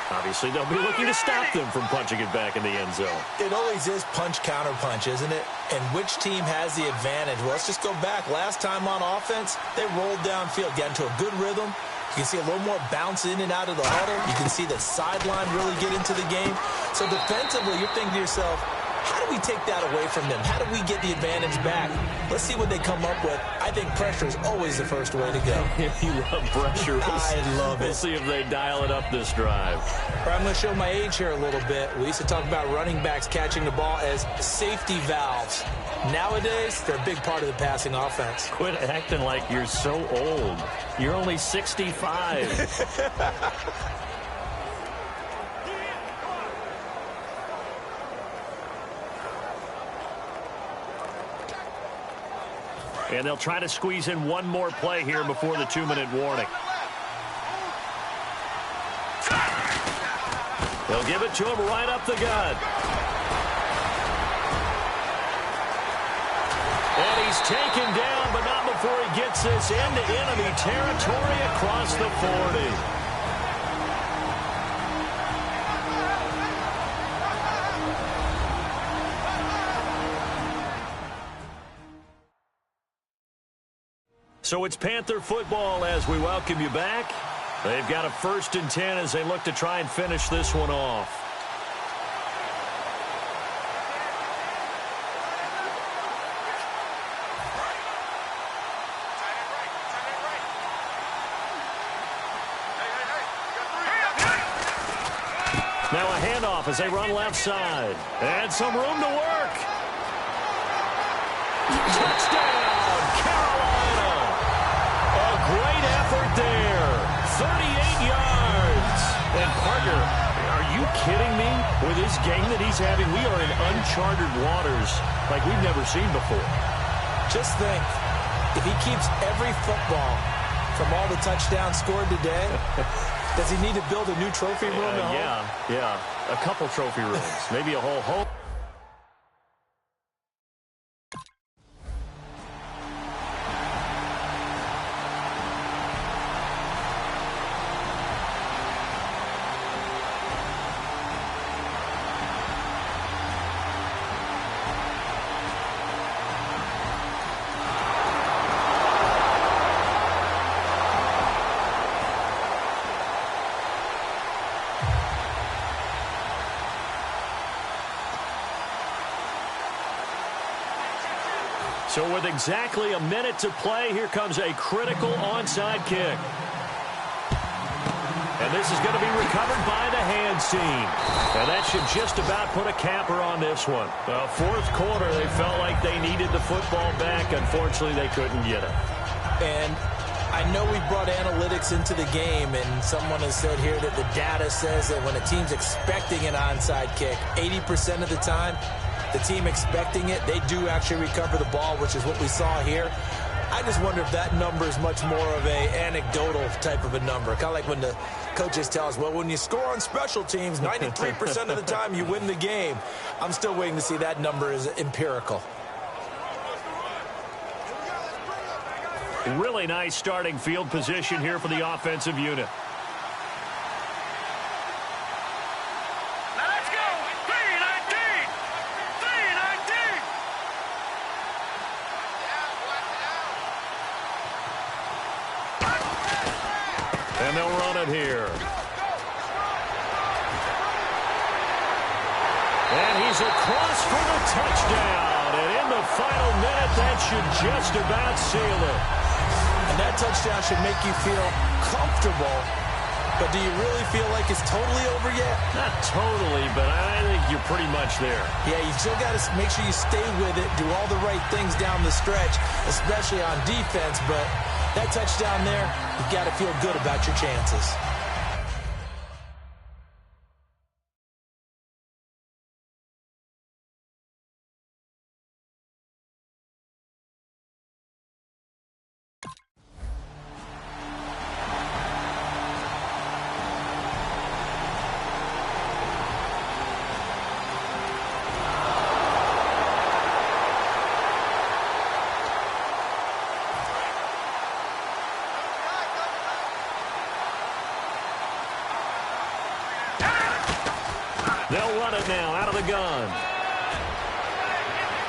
Obviously, they'll be looking to stop them from punching it back in the end zone. It always is punch-counter-punch, isn't it? And which team has the advantage? Well, let's just go back. Last time on offense, they rolled downfield, got into a good rhythm. You can see a little more bounce in and out of the huddle. You can see the sideline really get into the game. So defensively, you're thinking to yourself, how do we take that away from them? How do we get the advantage back? Let's see what they come up with. I think pressure is always the first way to go. You love pressure. I love it. We'll see if they dial it up this drive. I'm going to show my age here a little bit. We used to talk about running backs catching the ball as safety valves. Nowadays, they're a big part of the passing offense. Quit acting like you're so old. You're only 65. And they'll try to squeeze in one more play here before the 2-minute warning. They'll give it to him right up the gut. And he's taken down, but not before he gets this into enemy territory across the 40. So it's Panther football as we welcome you back. They've got a 1st and 10 as they look to try and finish this one off. Now a handoff as they run left side. And some room to work. Touchdown, Carolina. A great effort there. 38 yards. And partner, are you kidding me? With this game that he's having, we are in uncharted waters like we've never seen before. Just think, if he keeps every football from all the touchdowns scored today, does he need to build a new trophy room at home? Yeah. A couple trophy rooms. Maybe a whole home. So with exactly a minute to play, here comes a critical onside kick. And this is going to be recovered by the hands team. And that should just about put a capper on this one. Fourth quarter, they felt like they needed the football back. Unfortunately, they couldn't get it. And I know we brought analytics into the game, and someone has said here that the data says that when a team's expecting an onside kick, 80% of the time, the team expecting it, they do actually recover the ball, which is what we saw here. I just wonder if that number is much more of a anecdotal type of a number. Kind of like when the coaches tell us, well, when you score on special teams, 93% of the time you win the game. I'm still waiting to see that number is empirical. Really nice starting field position here for the offensive unit. And they'll run it here. And he's across for the touchdown. And in the final minute, that should just about seal it. And that touchdown should make you feel comfortable. But do you really feel like it's totally over yet? Not totally, but I think you're pretty much there. Yeah, you still got to make sure you stay with it, do all the right things down the stretch, especially on defense. But that touchdown there, you've got to feel good about your chances. They'll run it now out of the gun.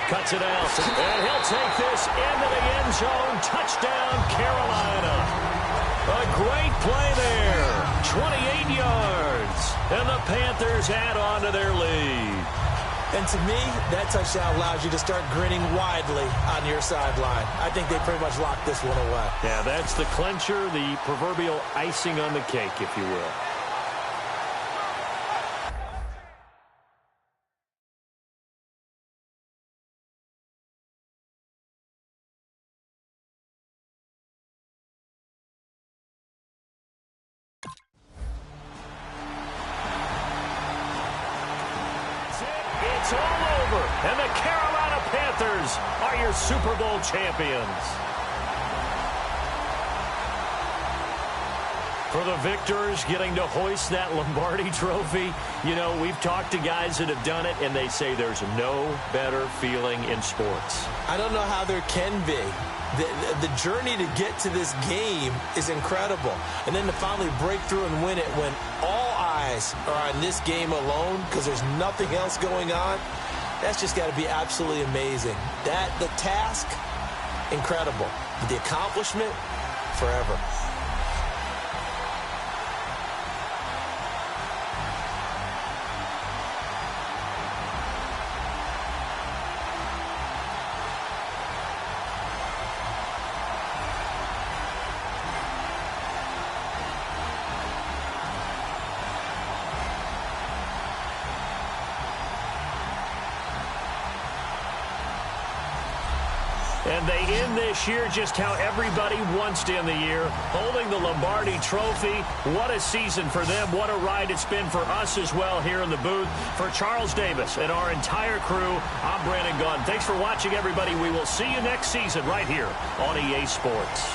Cuts it out. And he'll take this into the end zone. Touchdown, Carolina. A great play there. 28 yards. And the Panthers add on to their lead. And to me, that touchdown allows you to start grinning widely on your sideline. I think they pretty much locked this one away. Yeah, that's the clincher, the proverbial icing on the cake, if you will. It's all over, and the Carolina Panthers are your Super Bowl champions. For the victors getting to hoist that Lombardi trophy, you know, we've talked to guys that have done it, and they say there's no better feeling in sports. I don't know how there can be. The journey to get to this game is incredible. And then to finally break through and win it when all eyes are on this game alone because there's nothing else going on, that's just got to be absolutely amazing. The task, incredible. The accomplishment, forever. And they end this year just how everybody wants to end the year, holding the Lombardi trophy. What a season for them. What a ride it's been for us as well here in the booth. For Charles Davis and our entire crew, I'm Brandon Gunn. Thanks for watching, everybody. We will see you next season right here on EA Sports.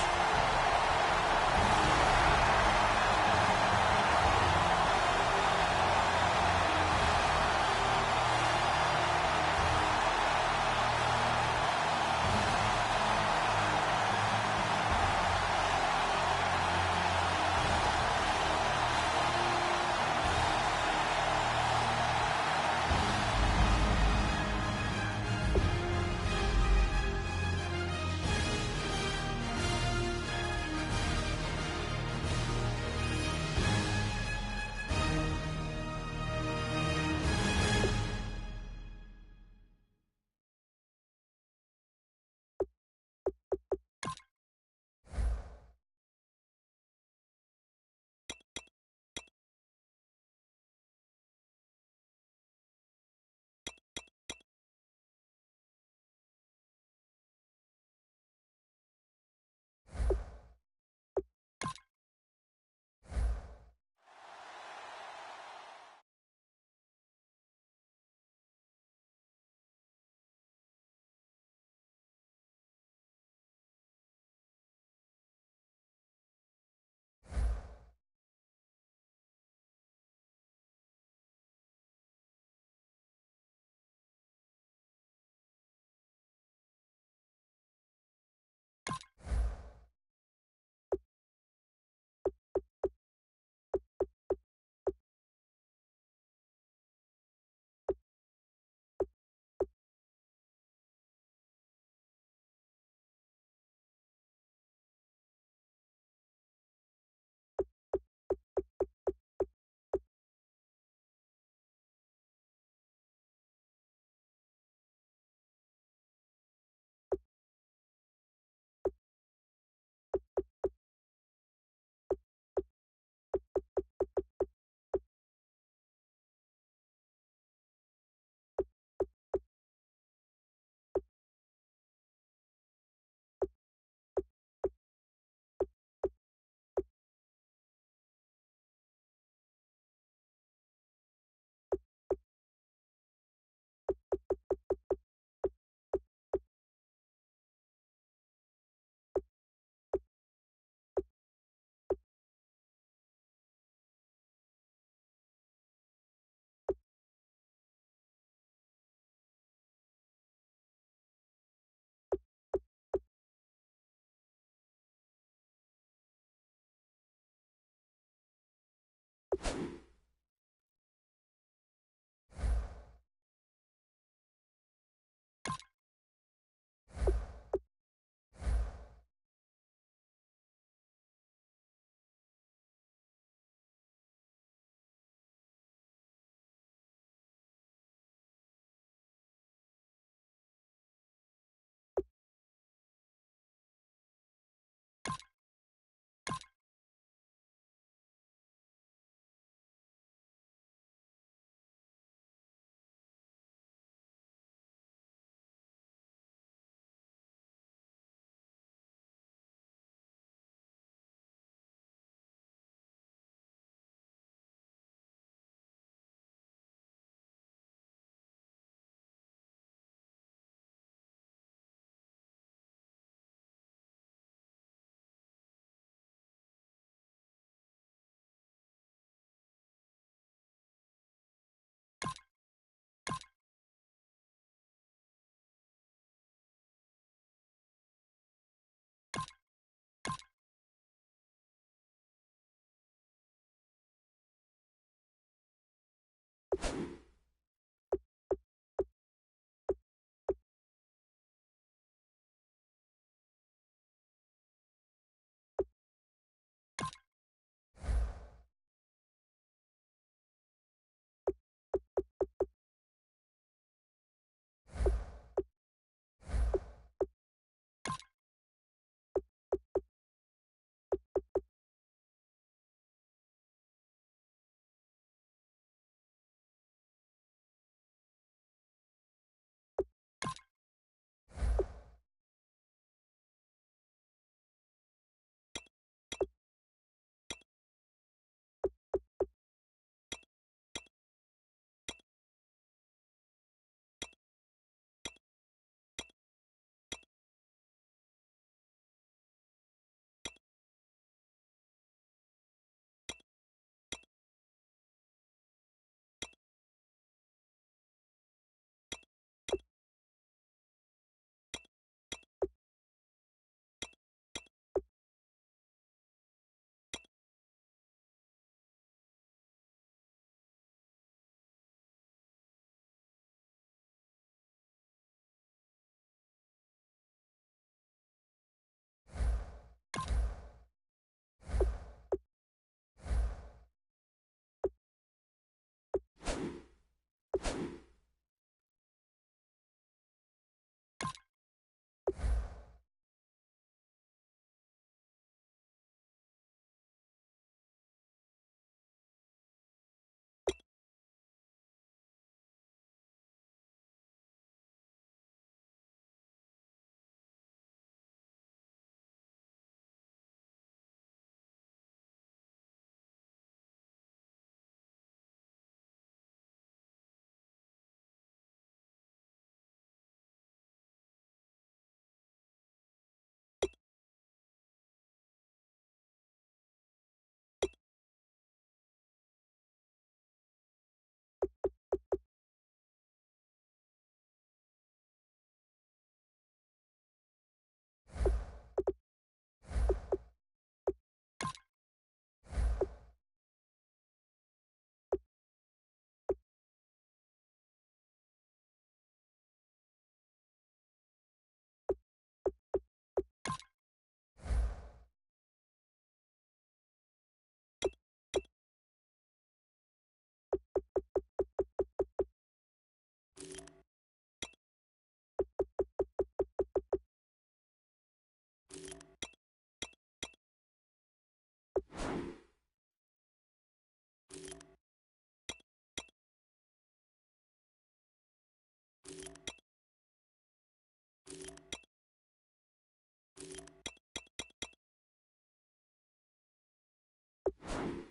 it.